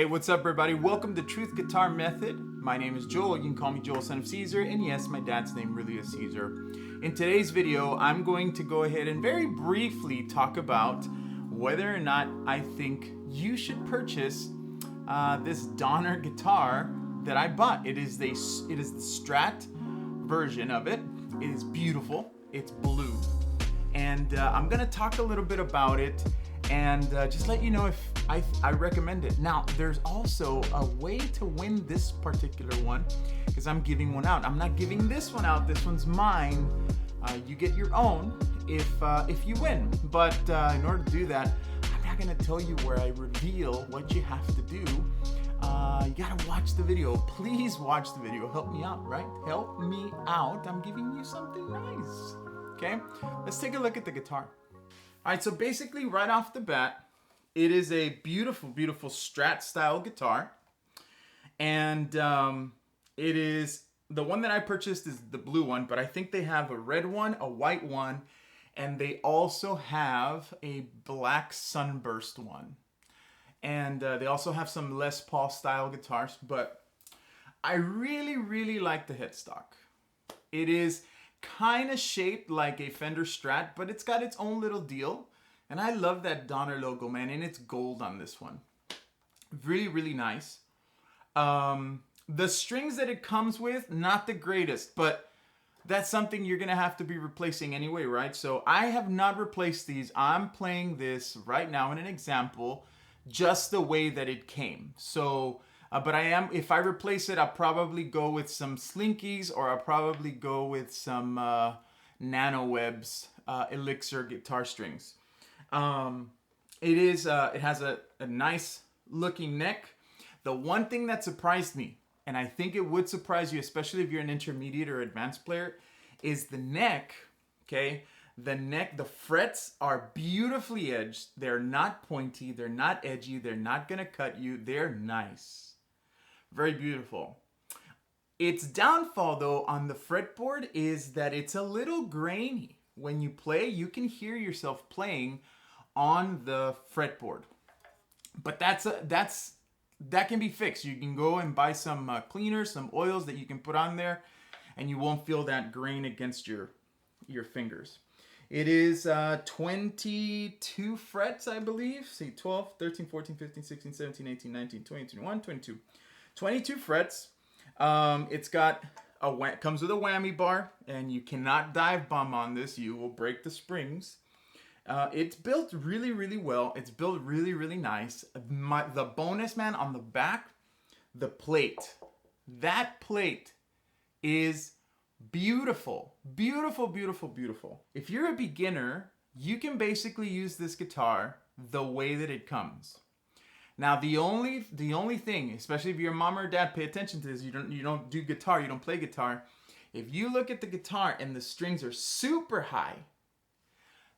Hey, what's up everybody? Welcome to Truth Guitar Method. My name is Joel. You can call me Joel, son of Caesar. And yes, my dad's name really is Caesar. In today's video, I'm going to go ahead and very briefly talk about whether or not I think you should purchase this Donner guitar that I bought. It is the Strat version of it. It is beautiful. It's blue. And I'm going to talk a little bit about it and just let you know if I recommend it. Now, there's also a way to win this particular one because I'm giving one out. I'm not giving this one out. This one's mine. You get your own if you win. But in order to do that, I'm not going to tell you where I reveal what you have to do. You got to watch the video. Please watch the video. Help me out, right? Help me out. I'm giving you something nice. Okay? Let's take a look at the guitar. All right, so basically right off the bat, it is a beautiful, beautiful Strat style guitar. And it is, the one that I purchased is the blue one, but I think they have a red one, a white one, and they also have a black sunburst one. And they also have some Les Paul style guitars, but I really, really like the headstock. It is kind of shaped like a Fender Strat, but it's got its own little deal. And I love that Donner logo, man, and it's gold on this one. Really, really nice. The strings that it comes with, not the greatest, but that's something you're gonna have to be replacing anyway, right? So I have not replaced these. I'm playing this right now in an example, just the way that it came. So, but if I replace it, I'll probably go with some Slinkies, or I'll probably go with some NanoWeb's Elixir guitar strings. It has a nice looking neck. The one thing that surprised me, and I think it would surprise you, especially if you're an intermediate or advanced player, is the neck. Okay, the neck, the frets are beautifully edged. They're not pointy, they're not edgy, they're not gonna cut you. They're nice, very beautiful. Its downfall though on the fretboard is that it's a little grainy. When you play, you can hear yourself playing on the fretboard, but that can be fixed. You can go and buy some cleaners, some oils that you can put on there, and you won't feel that grain against your fingers. It is 22 frets, I believe. See, 12, 13, 14, 15, 16, 17, 18, 19, 20, 21, 22. 22 frets. It's got comes with a whammy bar, and you cannot dive bomb on this. You will break the springs. It's built really, really well. It's built really, really nice. The bonus, man, on the back, the plate. That plate is beautiful. Beautiful, beautiful, beautiful. If you're a beginner, you can basically use this guitar the way that it comes. Now, the only thing, especially if your mom or dad pay attention to this, you don't do guitar, you don't play guitar. If you look at the guitar and the strings are super high,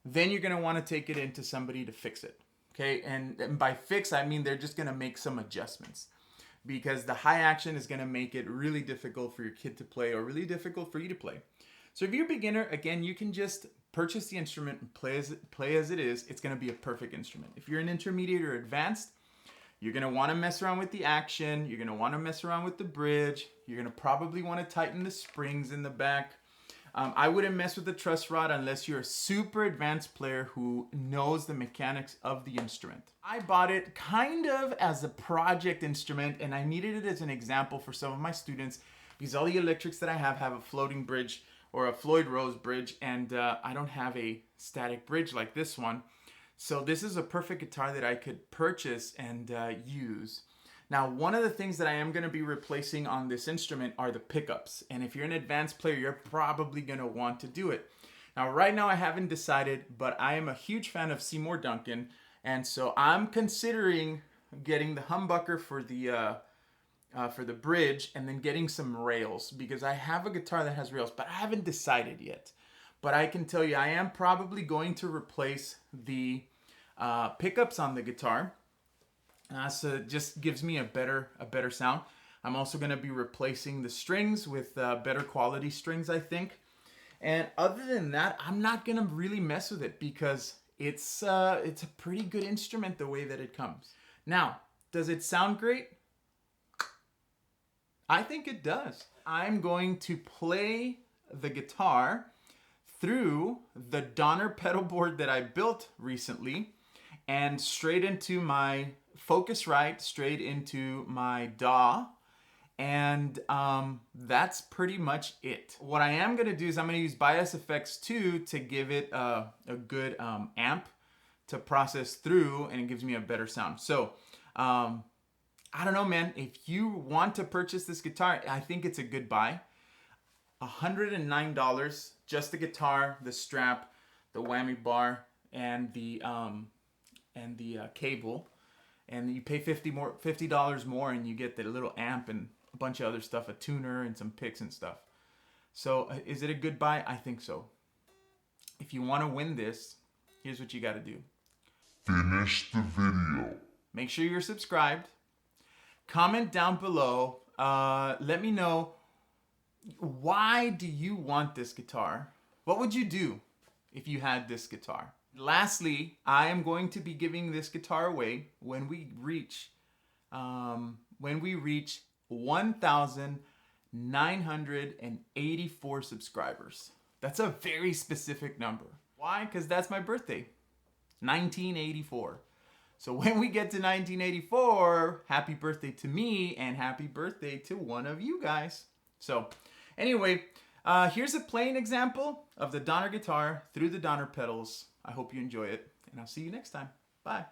then you're going to want to take it into somebody to fix it. Okay, and by fix, I mean they're just going to make some adjustments, because the high action is going to make it really difficult for your kid to play, or really difficult for you to play. So if you're a beginner, again, you can just purchase the instrument and play as it is. It's going to be a perfect instrument. If you're an intermediate or advanced, you're going to want to mess around with the action. You're going to want to mess around with the bridge. You're going to probably want to tighten the springs in the back. I wouldn't mess with the truss rod unless you're a super advanced player who knows the mechanics of the instrument. I bought it kind of as a project instrument, and I needed it as an example for some of my students, because all the electrics that I have a floating bridge or a Floyd Rose bridge, and I don't have a static bridge like this one. So this is a perfect guitar that I could purchase and use. Now, one of the things that I am going to be replacing on this instrument are the pickups. And if you're an advanced player, you're probably going to want to do it. Now, right now I haven't decided, but I am a huge fan of Seymour Duncan. And so I'm considering getting the humbucker for the bridge, and then getting some rails, because I have a guitar that has rails, but I haven't decided yet. But I can tell you, I am probably going to replace the pickups on the guitar. So it just gives me a better sound. I'm also going to be replacing the strings with better quality strings, I think. And other than that, I'm not going to really mess with it, because it's a pretty good instrument the way that it comes. Now, Does it sound great? I think it does. I'm going to play the guitar through the Donner pedal board that I built recently and straight into my Focusrite, straight into my DAW. And that's pretty much it. What I am gonna do is I'm gonna use Bias Effects 2 to give it a good amp to process through, and it gives me a better sound. So, I don't know, man. If you want to purchase this guitar, I think it's a good buy. $109, just the guitar, the strap, the whammy bar, and the cable. And you pay $50 more, and you get the little amp and a bunch of other stuff, a tuner and some picks and stuff. So is it a good buy? I think so. If you want to win this, here's what you got to do. Finish the video. Make sure you're subscribed. Comment down below. Let me know, why do you want this guitar? What would you do if you had this guitar? Lastly, I am going to be giving this guitar away when we reach 1,984 subscribers. That's a very specific number. Why? Because that's my birthday, 1984. So when we get to 1984, happy birthday to me and happy birthday to one of you guys. So anyway, here's a playing example of the Donner guitar through the Donner pedals. I hope you enjoy it, and I'll see you next time. Bye.